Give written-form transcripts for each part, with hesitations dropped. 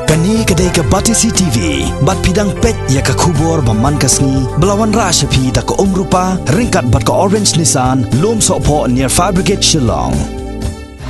Kani kedai ke Batisi TV, bat pidang pet ya ke kubur baman kasni, belawan rashapi da ke rupa, ringkat bat ke Orange Nissan, lom sokpo near Fire Brigade Shillong.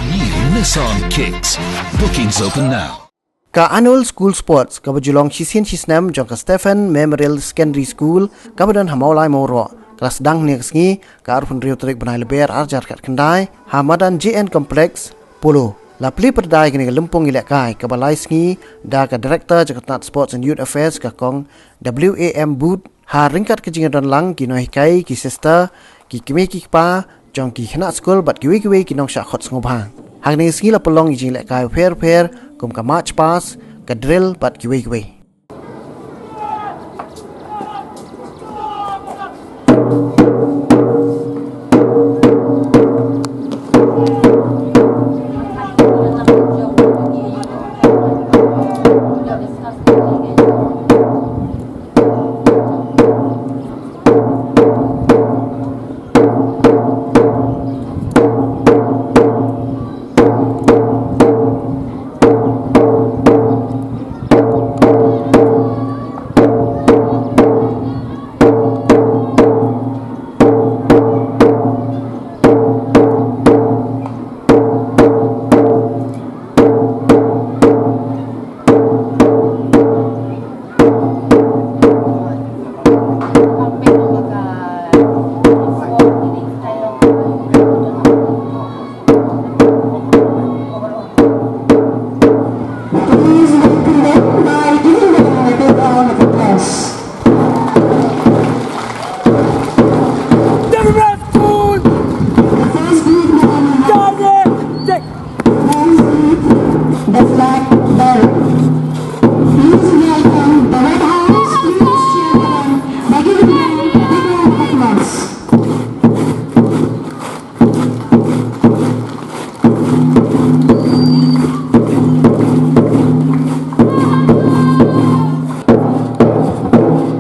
New Nissan Kicks. Bookings open now. Ka annual school sports ka bajulong Chisin Chisnam jong ka Stephen Memorial Secondary School ka badan hamaulai moro kelas dang ni kesngi ka arfun rio trik benai leber arjar kat kendai hamadan JN Complex Polo la pli perdai kini lempung ilek kai ka balai sngi da ka director Jakarta Sports and Youth Affairs ka kong WAM Boot ha ringkat ke jingan lang ki noi kai ki sister ki kimi ki pa jong ki khana school bat kiwi ki nong sha khot ngobha hang ni sngi la pelong jing lek kai fair kum ka march pass ka drill bat kiwi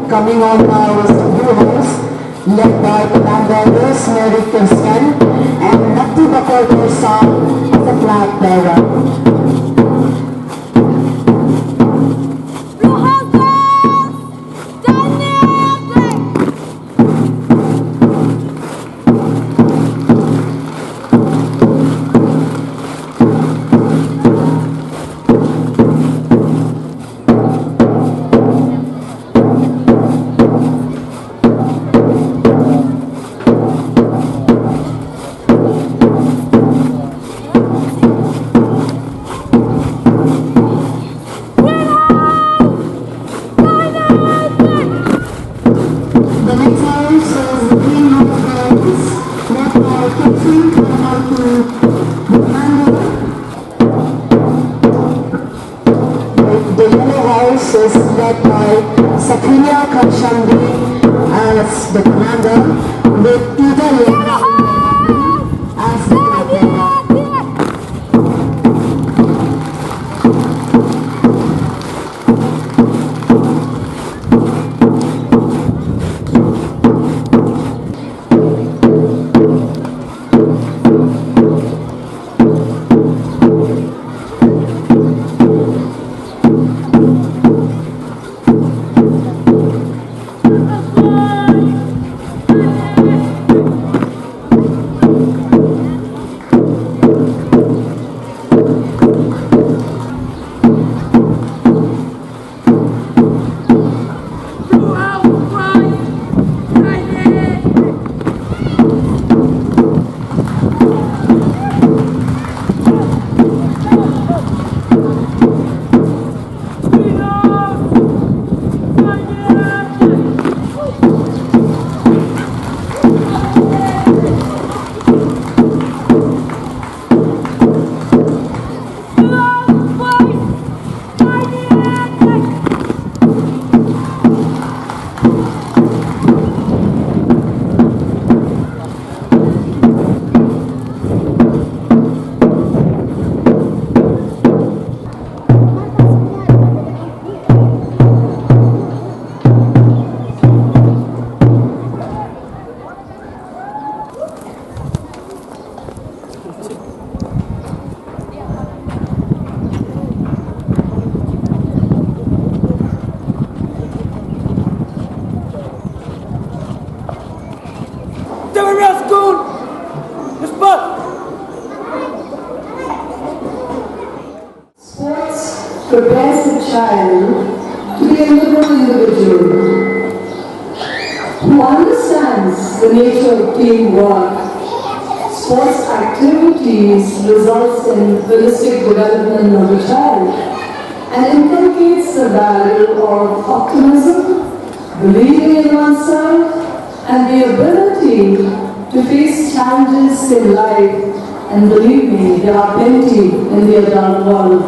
Coming on now is the Heroes, led by Commander Rosemary Kirsten and Dr. Bakar Kirsan as the flag bearer. The Yellow House is led by Sakriya Kanshambi as the commander, with Ida as the commander. prepares the child to be a liberal individual who understands the nature of teamwork. Sports activities results in holistic development of the child and inculcates the value of optimism, believing in oneself, and the ability to face challenges in life. And believe me, there are plenty in the adult world.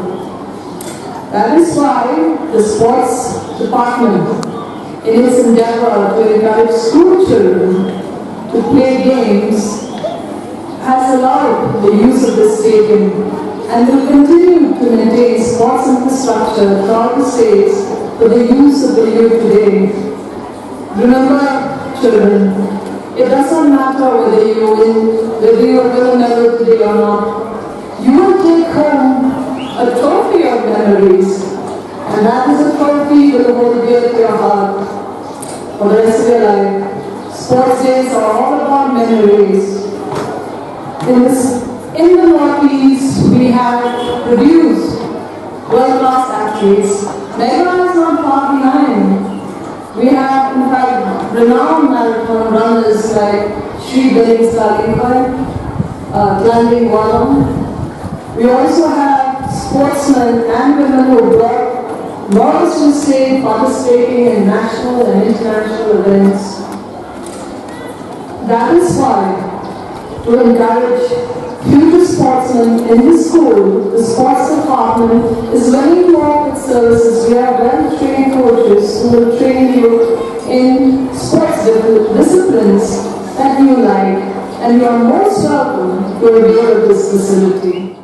That is why the sports department, in its endeavor to encourage school children to play games, has allowed the use of the stadium and will continue to maintain sports infrastructure throughout the states for the use of the youth today. Remember, children, it does not matter whether you win a medal today or not. You will take home a trophy of memories, and that is a trophy you will hold dear to your heart for the rest of your life. Sports days are all about memories. In the Northeast, we have produced world-class athletes. Meghalaya is not far behind. We have, in fact, renowned marathon runners like Sri Billings Kalingpai, Glanding Wallam. We also have sportsmen and women who brought laurels to the state, participating in national and international events. That is why, to encourage future sportsmen in the school, the sports department is willing to offer its services. We have well-trained coaches who will train you in sports disciplines that you like, and you are most welcome to avail of this facility.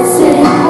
Say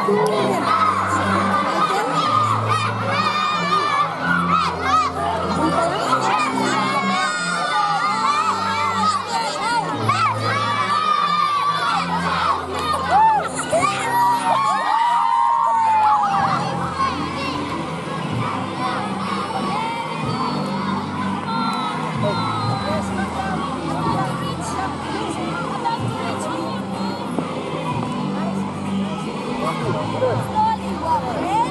Slowly walk.